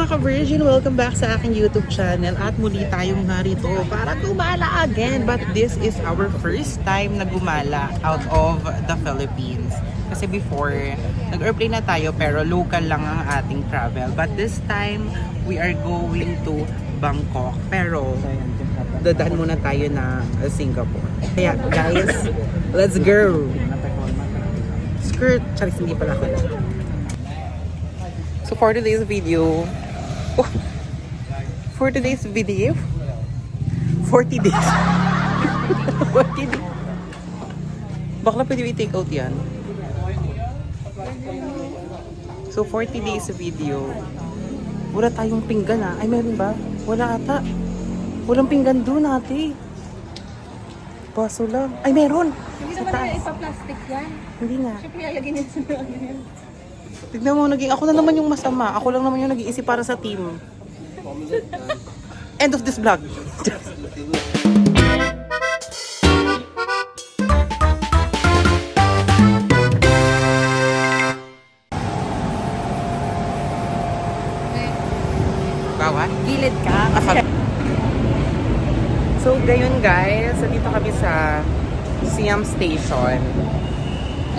mga ka-Virgin! Welcome back sa aking YouTube channel at muli tayong narito para gumala again. But this is our first time na gumala out of the Philippines. Kasi before, nag-airplane na tayo pero local lang ang ating travel. But this time, we are going to Bangkok. Pero, dadahan muna tayo na Singapore. Kaya guys, let's go! Skirt! Charis, hindi pala ako. So for today's video, 40 days, 40 days. Bakla pwede i-take out yan. So 40 days video. Wala tayong pinggan Ay meron ba? Wala ata. Walang pinggan doon ate. Baso lang. Ay meron! Hindi naman na ipa-plastic yan. Hindi nga. Siyempre, ayagin yun sa yan. Tignan mo, ako na naman yung masama. Ako lang naman yung nag-iisip para sa team. End of this vlog. Bawat? Gilid ka. So, gayon guys, dito kami sa Siam Station.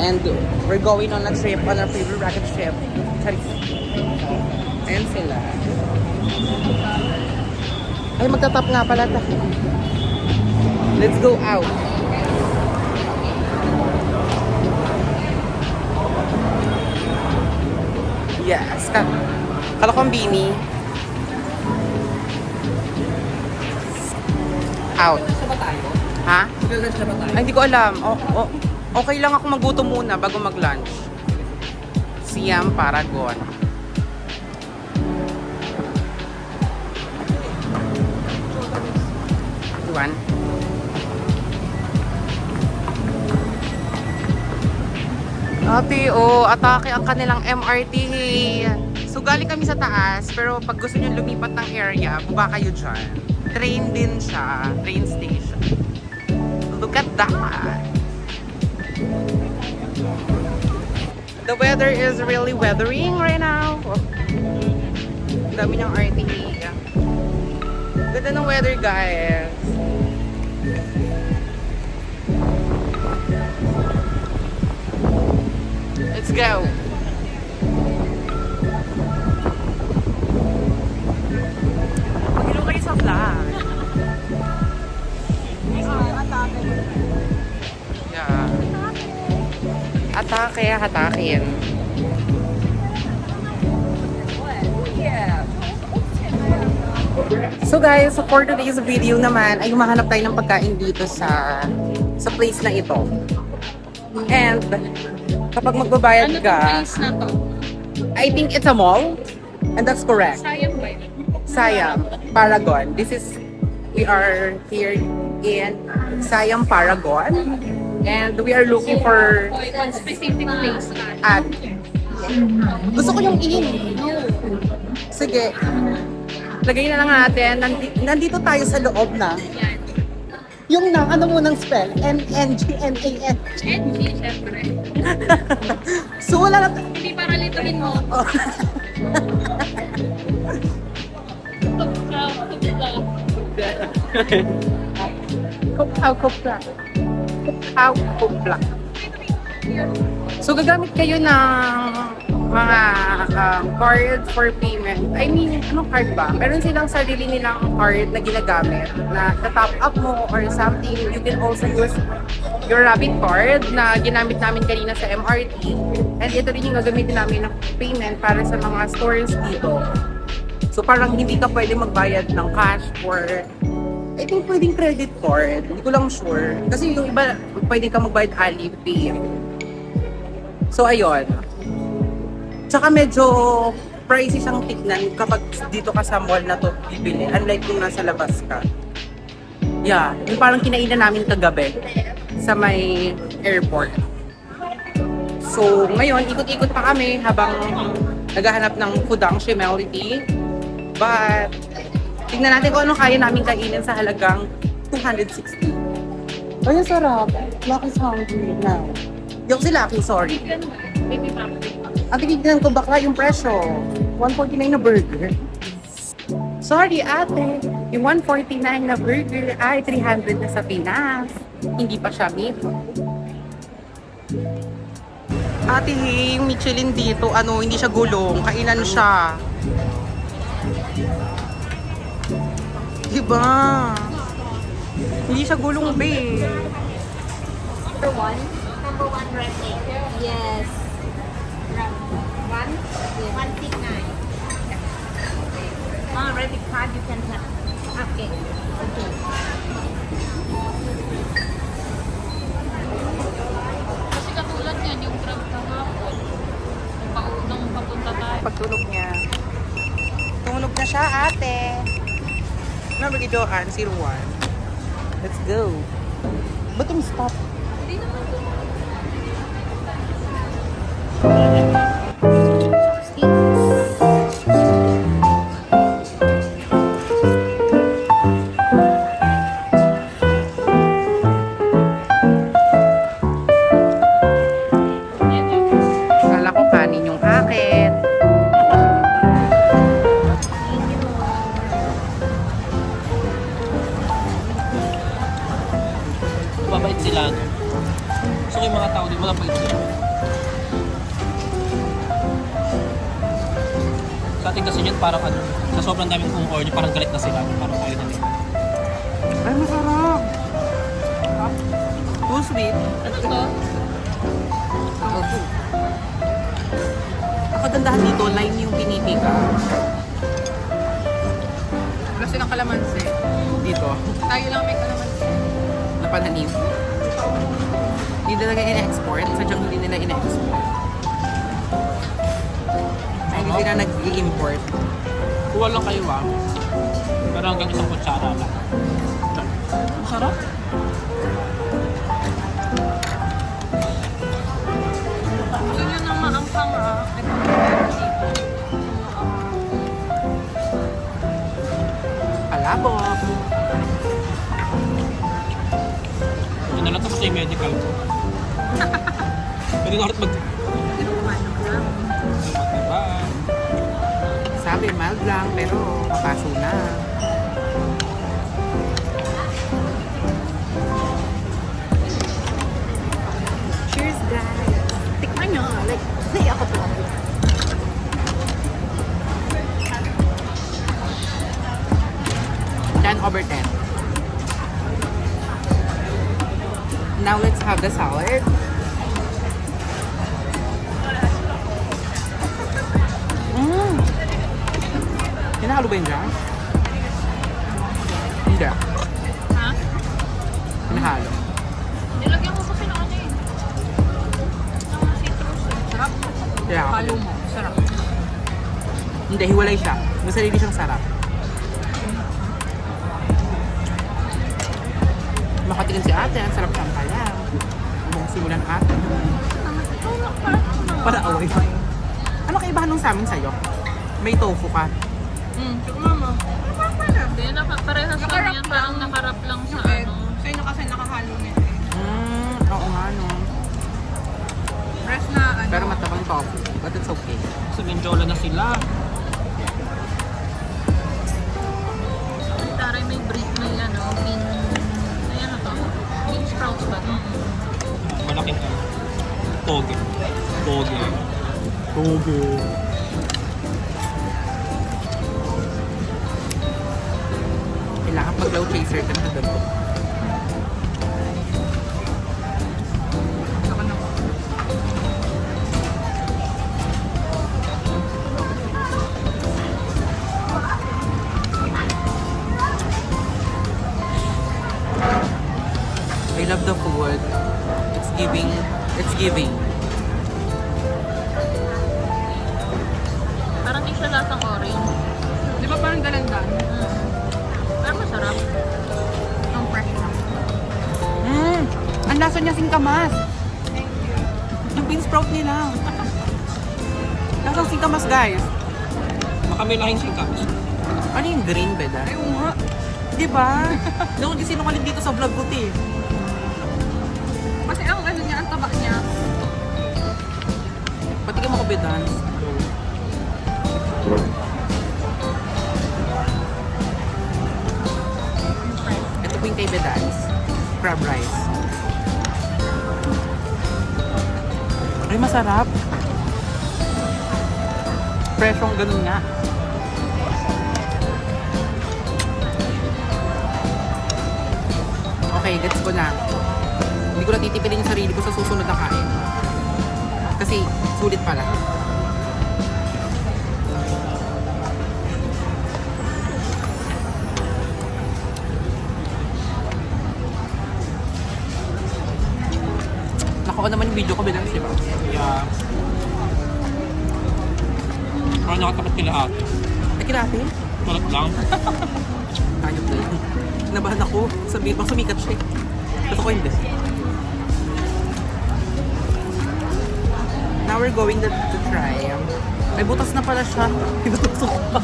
And we're going on a trip, on our favorite rocket trip. Ayan sila. Ay, magtatap nga pala tayo. Let's go out. Yes. Kalakombini. Out. Ha? Ay, hindi ko alam. Okay lang ako magutom muna bago mag-lunch. Siam Paragon. Iwan. Ate, atake ang kanilang MRT. So, galing kami sa taas, pero pag gusto nyo lumipat ng area, baba kayo dyan. Train din siya. Train station. Look at that! The weather is really weathering right now. Ang dami ng RTA. Ganda ng weather, guys. Let's go. Mag-ilo kayo sa vlog. Yeah. Atake, hatakin. So guys, for today's video naman ay humahanap tayo ng pagkain dito sa place na ito. And kapag magbabayad ka, place na to? I think it's a mall. And that's correct. Sayang ba yun? Siam Paragon. We are here in Siam Paragon. And we are looking for One specific place na. at gusto ko yung in. Sige. Lagay na lang natin. Nandito tayo sa loob na. Yan. Yung ano mo ng spell? M-N-G-N-A-N. NG, syempre. So wala na. Hindi para lituhin mo. Oh. Kupla. So gagamit kayo ng mga card for payment. I mean, anong card ba? Meron silang sarili nilang card na ginagamit na top up mo or something. You can also use your Rapid card na ginamit namin kanina sa MRT. And ito rin yung gagamitin namin ng payment para sa mga stores dito. So parang hindi ka pwede magbayad ng cash or I think pwedeng credit card. Hindi ko lang sure. Kasi yung iba, pwede ka magbayad Alipay. So ayun. Tsaka medyo pricey siyang tignan kapag dito ka sa mall na to bibili. Unlike kung nasa labas ka. Yeah, yung parang kinainan namin kagabi sa may airport. So ngayon, ikot-ikot pa kami habang naghahanap ng Pudang Shimelity. But tignan natin kung ano kaya namin kainin sa halagang 260. Ay, ang sarap. Lucky's hungry now. Yung si Lucky, sorry. Baby pancake. Ang tignan ko bakla yung presyo. 149 na burger. Sorry ate, yung 149 na burger ay 300 na sa Pinas. Hindi pa siya meat. Ate, hey, yung Michelin dito, hindi siya gulong. Kainan siya. Diba? Hindi siya gulong, babe. Number one red egg. Yes. One? Yes. 169. Ready card you can have. Okay. Okay. Kasi katulad yan, yung grab kahapon. Yung paunang papunta tayo. Pagtulog niya. Tumulog na siya, ate. Number gidoan, 01. Let's go. Ba't stop? Hindi naman po. Kala ko kanin yung akin. Mabait sila, no? So yung mga tao din, walang bait sila. Sa atin kasi yun, parang sa sobrang daming kung order, parang galit na sila. Parang ayaw na nila. Ay, masarap. Too sweet. Ano to? Ang kagandahan dito, lime yung pinipika. Wala silang kalamansi. Dito. Tayo lang may kalamansi. Napananim. Hindi talaga ina-export. Sadyang hindi nila ina-export. Ay, hindi sila nag-i-import. Kuha lang kayo, pero hanggang isang kutsara lang. Ang sarap. Gusto nyo ng maangkang ito. Palabok. Yun na lang tapos yung medical ko. Pwede na ulit diba? Sabi, mild lang, pero makaso na. Cheers, guys! Tikman nyo, like, hindi ako to. Over 10. Now let's have the salad. Hinahalo ba yun dyan? Hindi. Ha? Hinahalo. Nilagyan ko kasi ng ano eh. Ng citrus eh. Sarap. Kaya ako. Halo mo. Sarap. Hindi, hiwalay siya. May sarili siyang sarap. Makatingin si ate, ang sarap siyang kaya. Umong simulan ate. Para away. Ano kaibahan nung sa amin sa'yo? May tofu ka. Tsaka mama. Hindi, parehas lang yan. Parang nakarap lang sa ano. Sa'yo na kasi nakahalo na Oo nga no. Rest na ano. Pero matabang tofu. But it's okay. Sa Mindiola na sila. Taray may bread, may ano, bean. Ay ano to? Bean sprouts ba to? Malaking toge. Toge. Toge. Kailangan pag-low chaser ka na doon. Saka na. I love the food. It's giving. It's giving. Parang di siya lasang orange. Di ba parang dalandan? Pero masarap. Ang fresh na. Ang lasa niya singkamas. Yung bean sprout nila. Lasang singkamas, guys. Makamilahin singkamas. Ano yung green beda? Ay, oo nga. Di ba? Doon di sinungaling dito sa vlog ko, te. Kasi ang ano niya, ang taba niya. Patikin mo ko bedan. crab rice. Ay, masarap. Presyong ganun nga. Okay, gets ko na. Hindi ko na titipilin yung sarili ko sa susunod na kain. Kasi, sulit pala. Nakuha naman yung video ko bilang diba? Yeah. Parang nakatapat kila ate. Ay, kinati? Tulad lang. Ayop na yun. Nabahan ako. Sabihin pang sumikat siya. Gusto ko hindi. Now we're going to try. May butas na pala siya. Pinutusok ko pa.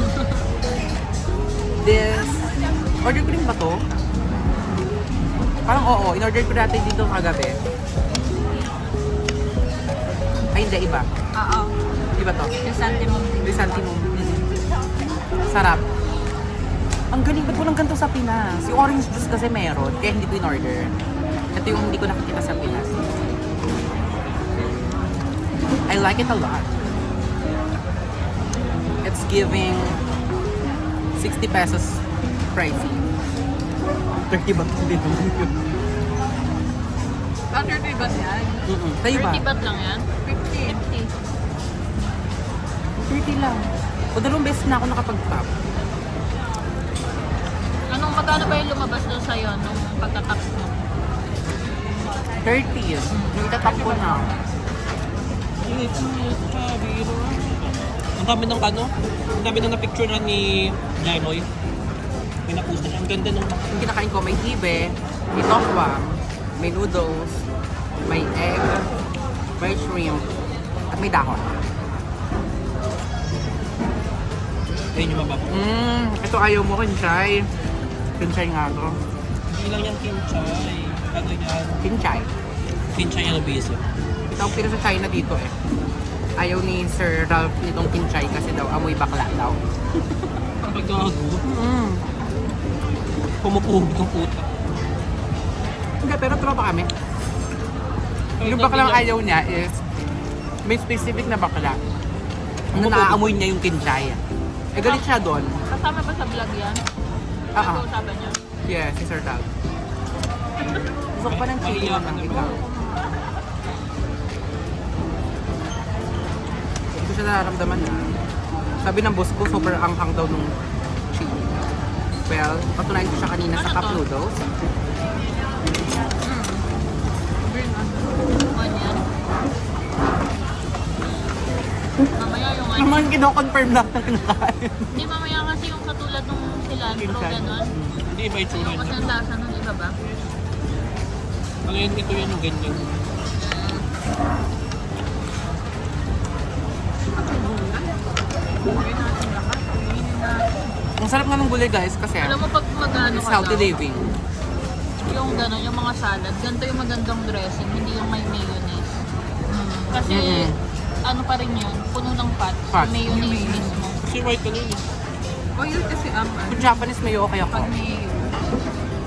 This. Order ko rin ba to? Parang oo. In-order ko natin dito kagabi. Ay, hindi. Iba. Oo. Iba to. Chrysanthemum din. Chrysanthemum. Sarap. Ang galing, ba't walang ganito sa Pinas? Yung orange juice kasi meron, kaya hindi ko in-order. Ito yung hindi ko nakikita sa Pinas. I like it a lot. It's giving 60 pesos pricey. 30 baht din naman yun. Under the bus yan. Sa'yo ba? 30 baht lang yan? 50. 30 lang. O dalawang beses na ako nakapag-top. Magkano ba yung lumabas doon sa'yo nung pagkatap mo? 30 yun. Yung itatap ko na. Ang dami ng ano? Ang dami ng na-picture na ni Jaimoy. May napost na siya. Ang ganda nung Yung kinakain ko, may hibe, may tokwa, may noodles, may egg, may shrimp, at may dahon. ayun yung mababa. Ito ayaw mo, kinchay. Kinchay nga to. Hindi lang yan kinchay. Ano yan? Kinchay. Kinchay yan ang basic. Ito ang pila sa China dito eh. Ayaw ni Sir Ralph nitong kinchay kasi daw amoy bakla daw. Pagkago. Pumupuhog ng puta. Hindi, pero tropa kami. Yung baklang ayaw niya is may specific na bakla. Na naaamoy niya yung kinchay. Eh galit siya doon. Kasama ba sa vlog yan? Pag-uusapan niya? Yes, si Sir Ralph. Gusto ko pa ng chili ng ikaw. Hindi ko siya nararamdaman na. Sabi ng boss ko, super anghang daw nung chili. Well, patunayan ko siya kanina sa cup noodles. Onion. Mamaya yung ano. Naman kino-confirm lang na kinakain. Hindi, mamaya kasi yung katulad nung cilantro, Kinchay. gano'n. Hindi iba yung tsura Yung kasi niya. ang lasa nun, iba ba? Ano yun? Ito yan yung ganyan. Ang sarap nga ng gulay guys kasi Alam mo pag magano it's ka healthy daw, living. yung gano'n, yung mga salad, ganito yung magandang dressing, hindi yung may mayonnaise. Kasi, ano pa rin yun, puno ng fat, Fat. mayonnaise mismo. Kasi white ano yun. Oil kasi Kung Japanese may okay ako. pag may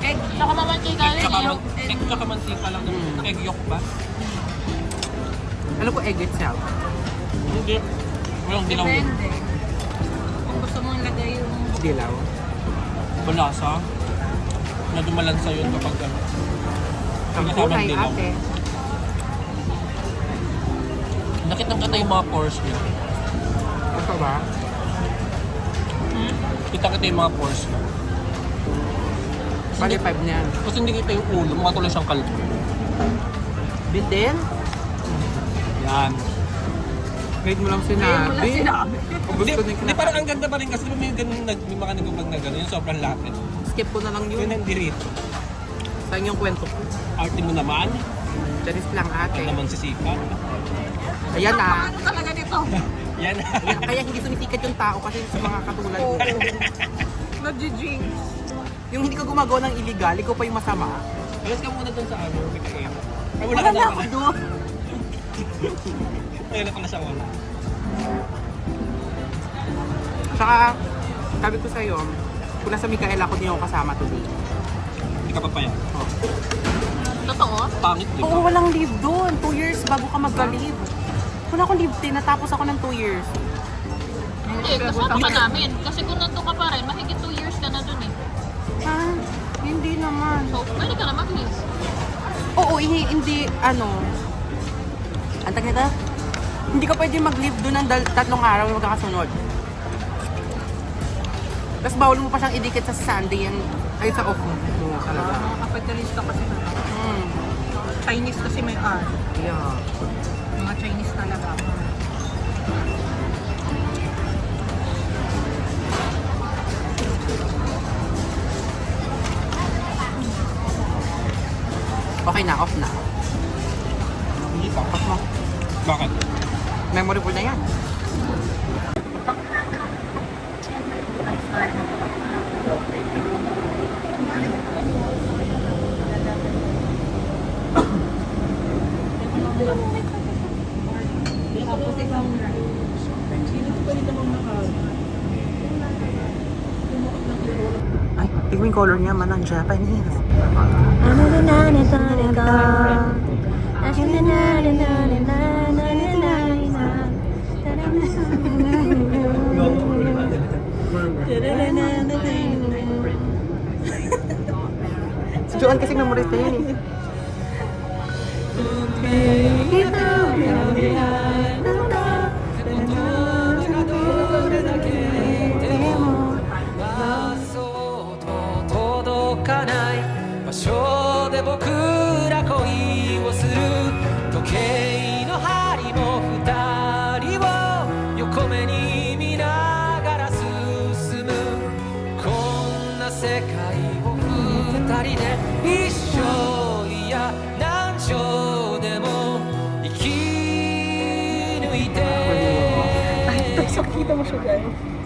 egg. Tsaka mamantika rin eh. Egg tsaka mantika lang. Egg yolk ba? Alam ko egg itself. Hindi. Walang dilaw yun. Depende. Kung gusto mong lagay yung Dilaw. Balasa. Na dumalansa yun kapag ano. Ang Kasama kulay dilaw. ate. Nakitang-kita yung mga pores niya. Ito ba? Kita-kita yung mga pores niya. Bali 5 niyan. Kasi hindi kita yung ulo. Mukha tuloy siyang kalbo. Bindin? Yan. Grade mo lang sinabi. Kung Hindi, gusto din hindi, parang ang ganda pa rin kasi di ba may, ganun, may mga nag-vlog na gano'n. Yung sobrang lapit. Skip ko na lang Yun yun. ang dirito. Saan yung kwento ko? Arte mo naman. Charis lang ate. Ang naman sisikat. Ayan na. ano talaga nito? Yan. Kaya hindi sumisikat yung tao kasi sa mga katulad ko. Nag-jinx. Yung hindi ka gumagawa ng illegal, ikaw pa yung masama. Alas ka muna dun sa ano, Mikael. Ay, Wala na ako doon. Ayun na pala siya wala. Saka, sabi ko sa'yo, kung nasa Mikael ako, hindi ako kasama today. Hindi ka papayag. Oh. Totoo? Pangit, di Oo, ba? walang leave doon. 2 years bago ka magka-leave. Wala akong leave din. Natapos ako ng 2 years. Hindi, kasama ka namin. Kasi kung nandun ka pa rin, mahigit 2 years ka na dun eh. Ah, hindi naman. So, pwede ka na mag-leave. Oo, hindi, ano. Ang tag nito? Hindi ka pwede mag-leave doon ng 3 araw na magkakasunod. Tapos bawal mo pa siyang idikit sa Sunday yan. Ay, sa off mo. Oo, talaga. Mga kapitalista kasi na. Hmm. Chinese kasi may R. Yeah. Mga Chinese talaga. Okay na, off na. Hindi pa. Off mo. Bakit? Memorable na yan. Ay, tingnan yung color niya, manang Japanese. Si Joanne kasi memorita yun eh.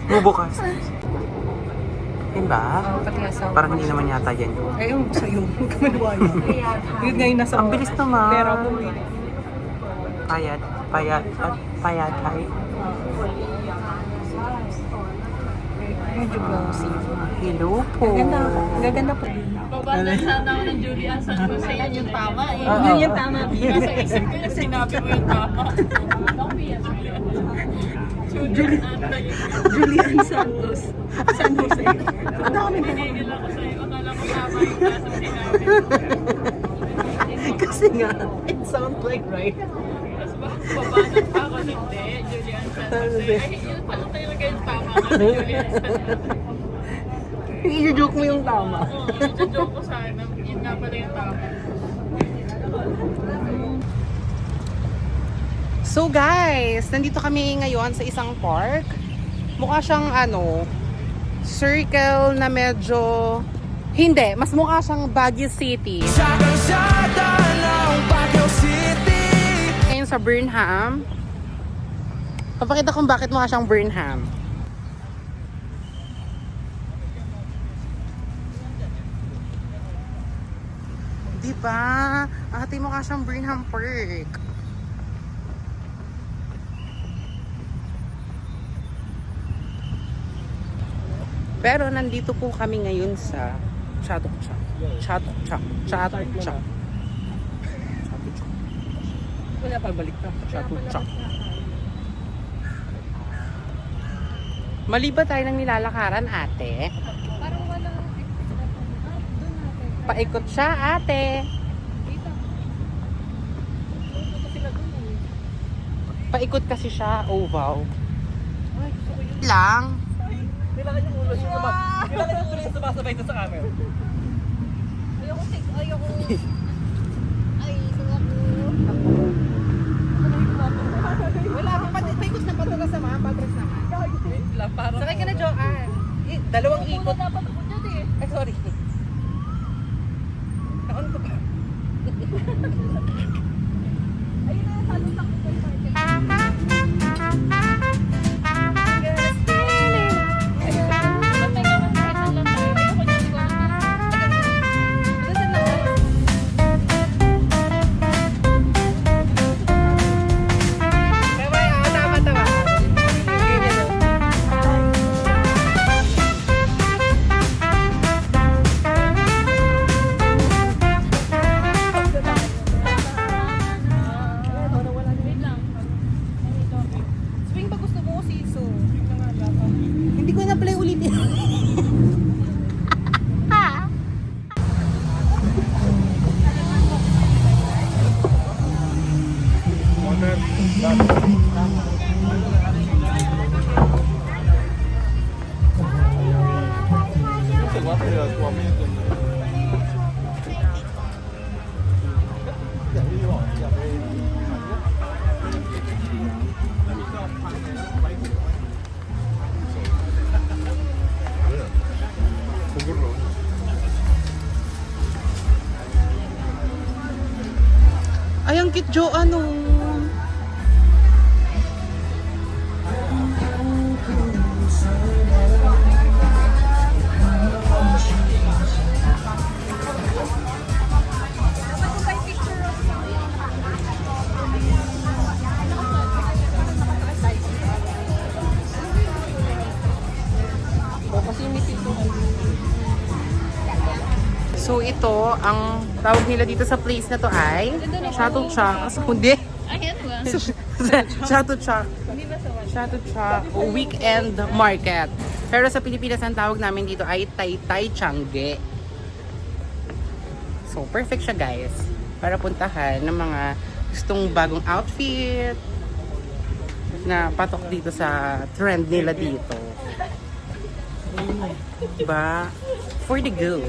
Bubukas. Yun ba? Pati asawa. Parang hindi naman yata yan. Ayun ko sa'yo. Huwag ka maniwala. Yun nga yung nasa Ang bilis naman. pera ko eh. Payat, payat, at payat ay. Medyo glossy. Hello po. Gaganda po. Babanda sana ako ng Julian Santos sa yan yung tama eh. Yun yung tama. Nasa isip ko yung sinabi mo yung tama. Julian Santos. San Jose. Ang dami na. Pinigil ako sa'yo. Akala ko tama yung nasa sinabi mo. Kasi nga, it sounds like right. Tapos babanat pa ako, hindi. Julian Santos. Ay, yun pala talaga yung tama nga na Julian Santos. I-joke mo yung tama. Oo, joke ko sana. Yun nga pala yung tama. So guys, nandito kami ngayon sa isang park. Mukha siyang circle na medyo... Hindi, mas mukha siyang Baguio City. Ngayon sa Burnham. Papakita kung bakit mukha siyang Burnham. Diba? Ate, mukha siyang Burnham Park. Pero nandito po kami ngayon sa Chatuchak. Wala pa balik ka. Chatuchak. Mali ba tayo ng nilalakaran, ate? Parang walang Paikot siya, ate. Paikot kasi siya, oval. Lang. Kailangan yung ulo siya Kailangan yung ulo siya sumasabay doon sa camera. ayoko. Ay, suwak ko. Wala pa, paikot na patagas naman, patras naman. Parang... Sakay ka na, Joanne. Dalawang ikot. Dapat ako dyan eh. Ay, sorry. Naon ko pa. Ay, ang cute, Jo, ano? So ito, ang tawag nila dito sa place na to ay Chateau Chak. Hindi. Ayan ba? Chateau Chak. Chateau Chak Weekend Market. Pero sa Pilipinas ang tawag namin dito ay Taytay Changi. So perfect siya guys. Para puntahan ng mga gustong bagong outfit na patok dito sa trend nila dito. Diba? For the go.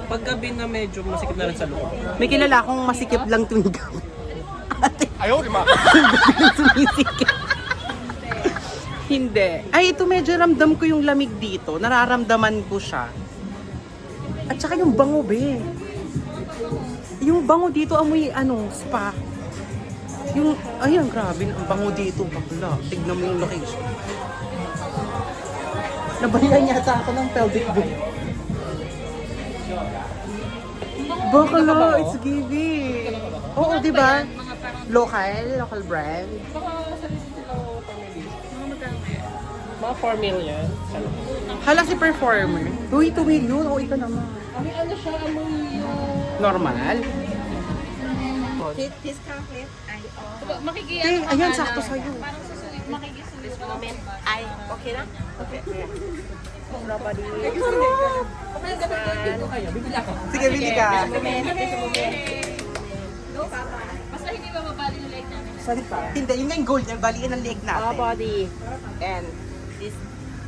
Paggabi na medyo masikip na rin sa loob. May kilala akong masikip lang tuwing gabi. Ayaw, lima! Sumisikip. Hindi. Ay, ito medyo ramdam ko yung lamig dito. Nararamdaman ko siya. At saka yung bango, be. Yung bango dito, amoy, spa. Yung, ayun, grabe, ang bango dito. Bakla, tignan mo yung location. Nabalian yata ako ng pelvic bone. Bakla, it's giving. Oo, di ba? Local brand. Mga 4 million. Hala si performer. Uy, 2 million. O, ikaw naman. Ano siya, amoy yung... Normal. Discount rate ay Makikiyano Eh, ka ayan, nga sakto lang. sa'yo. Parang susulit, makikisulit mo. moment ay okay na? Okay. Nobody. Bibili ako. Sige, bili ka. Basta hindi ba mabali yung leg namin? Sorry pa. Hindi, yun nga yung gold niya. Baliin ang leg natin. All body and this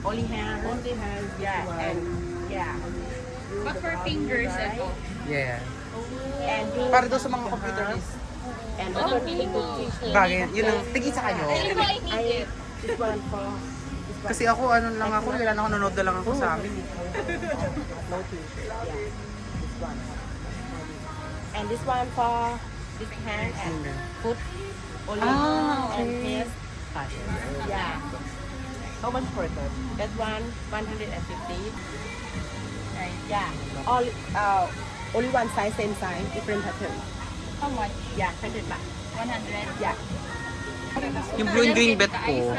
only hand. Only hand. Yeah. And yeah. But for fingers, ito. Yeah. And do Para daw sa mga computerist. and Anong feeling ko? Bagay, yun ang tigil sa kayo. Feeling ko I need it. this one for Kasi ako, ano lang ako, wala na ako, nanonood na lang ako sa amin. no t-shirt. Yeah. This one. And this one for this hand and foot. Only and face. Yeah. How much for that? That one 150. Yeah. All only one size, same size, different pattern. How much? Yeah, 100 baht. 100? Yeah. Yung blue and green bet ko. Oo,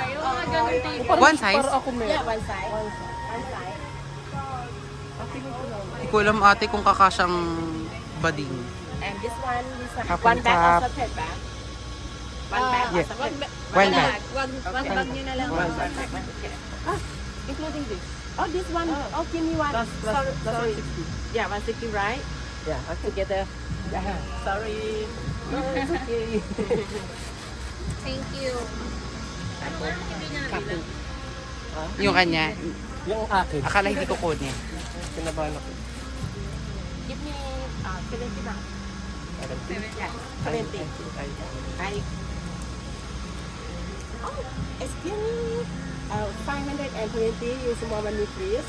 ganun tayo. One size? Para ako may... Yeah, one size. One size. Hindi ko alam ate kung kakasyang bading. And this one, Half one and bag half. also 10 baht. One bag Yeah. also 10 baht. One bag. One bag nyo na lang. One bag. Including this. Oh, this one. Oh, give me one. Sorry. Yeah, 160, right? Yeah, Together. yeah. Sorry. No, it's okay. Thank you. Ano hindi niya nabila? Yung kanya, Yung akin, akala hindi ko kunin. kinabahan ako. Give me 70 baht. 70. I. Oh, excuse me. 520 is more money, please.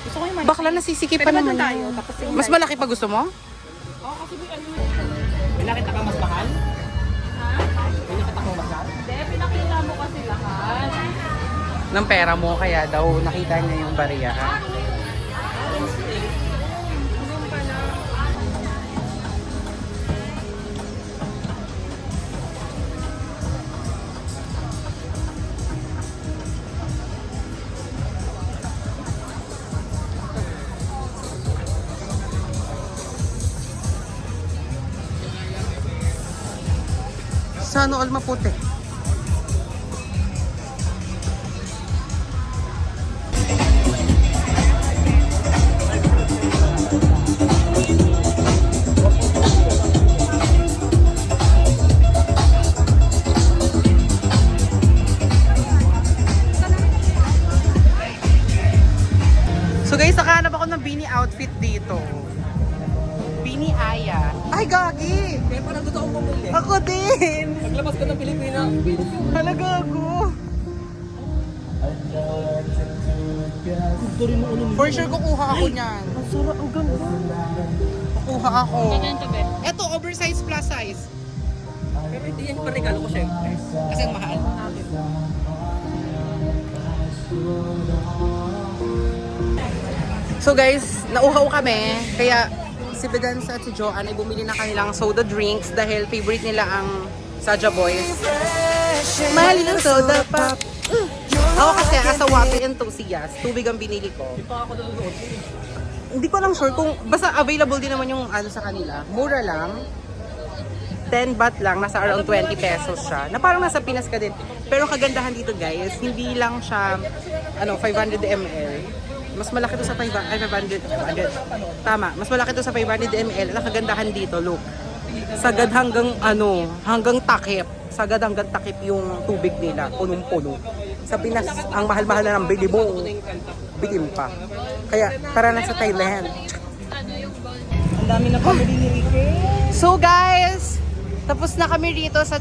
Gusto ko yung money. Bakla nasisikip pa naman tayo, yun. tapos yung Mas malaki pa gusto mo? May nakita ka mas mahal? Ha? May nakita kang mas mahal? Hindi, pinakita mo kasi lahat. Ng pera mo, kaya daw nakita niya yung bariya. Sana all maputi. So guys, nakahanap ako ng beanie outfit dito. Beanie Aya. Ay, gagi! Kaya parang gusto akong bumili. Ako din! Paglabas ko ng Pilipina. Hala, gago. For sure, kukuha ako niyan. Ang sarap, ang ganda. Kukuha ako. Ganito, be. Eto, oversize plus size. Pero hindi yan pa regalo ko syempre. Kasi ang mahal. So guys, nauhaw kami. Kaya si Bedans at si Joanne ay bumili na kanilang soda drinks dahil favorite nila ang Saja Boys. Mahal ng soda pop. Ako kasi as a water enthusiast, tubig ang binili ko. Hindi pa ako nanonood. Hindi ko lang sure kung basta available din naman yung ano sa kanila. Mura lang. 10 baht lang, nasa around 20 pesos siya. Na parang nasa Pinas ka din. Pero kagandahan dito guys, hindi lang siya 500 ml. Mas malaki to sa 500. Tama, mas malaki to sa 500 ml. Ang kagandahan dito, look. Sagad hanggang takip. Sagad hanggang takip yung tubig nila, punong-puno. Sa Pinas, ang mahal-mahal na ng bili mo, bitin pa. Kaya tara na sa Thailand. Ang dami na family ni Ricky. So guys, tapos na kami rito sa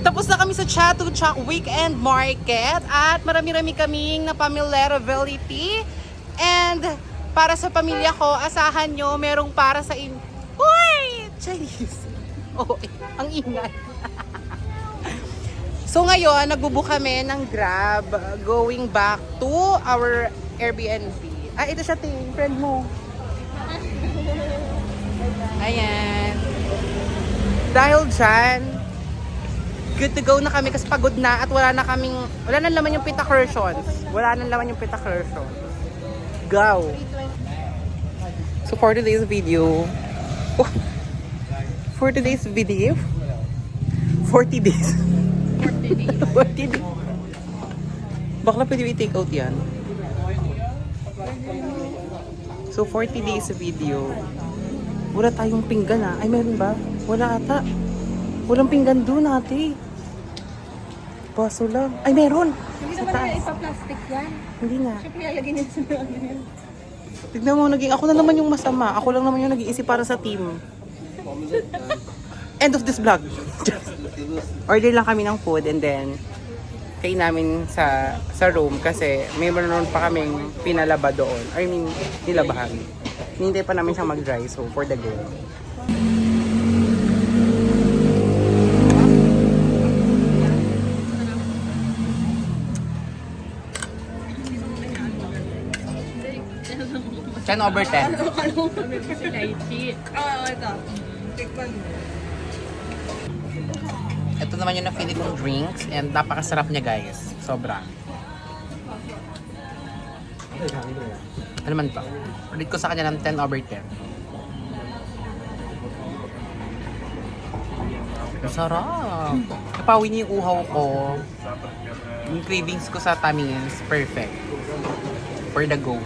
Tapos na kami sa Chatuchak Weekend Market at marami-rami kaming napamilerability. And para sa pamilya ko, asahan nyo, merong para sa Hoy! Chinese! Oh, ang ingay. So ngayon, nagbubook kami ng Grab going back to our Airbnb. Ah, ito siya, ting, friend mo. Ayan. Dahil dyan, good to go na kami kasi pagod na at wala na laman yung pita cushions. Wala na laman yung pita cushions. Go! So for today's video, 40 days. 40 days. 40 days. Bakla pwede i-take out yan. So 40 days video. Wala tayong pinggan ah. Ay meron ba? Wala ata. Walang pinggan doon ate. Baso lang. Ay meron! Hindi naman na ipa-plastic yan. Hindi nga. Siyempre lalagyan nito sa mga Tignan mo, ako na naman yung masama. Ako lang naman yung nag-iisip para sa team. End of this vlog. Order lang kami ng food and then kain namin sa room kasi may meron pa kaming pinalaba doon. I mean, nilabahan. Hinintay pa namin siyang mag-dry so for the go. Ten over 10. Ito naman yung napili kong drinks and napakasarap niya guys. Sobra. Ano man to? Rate ko sa kanya ng 10 over 10. Sarap! Napawi niya yung uhaw ko. Yung cravings ko sa tummy is perfect. For the go.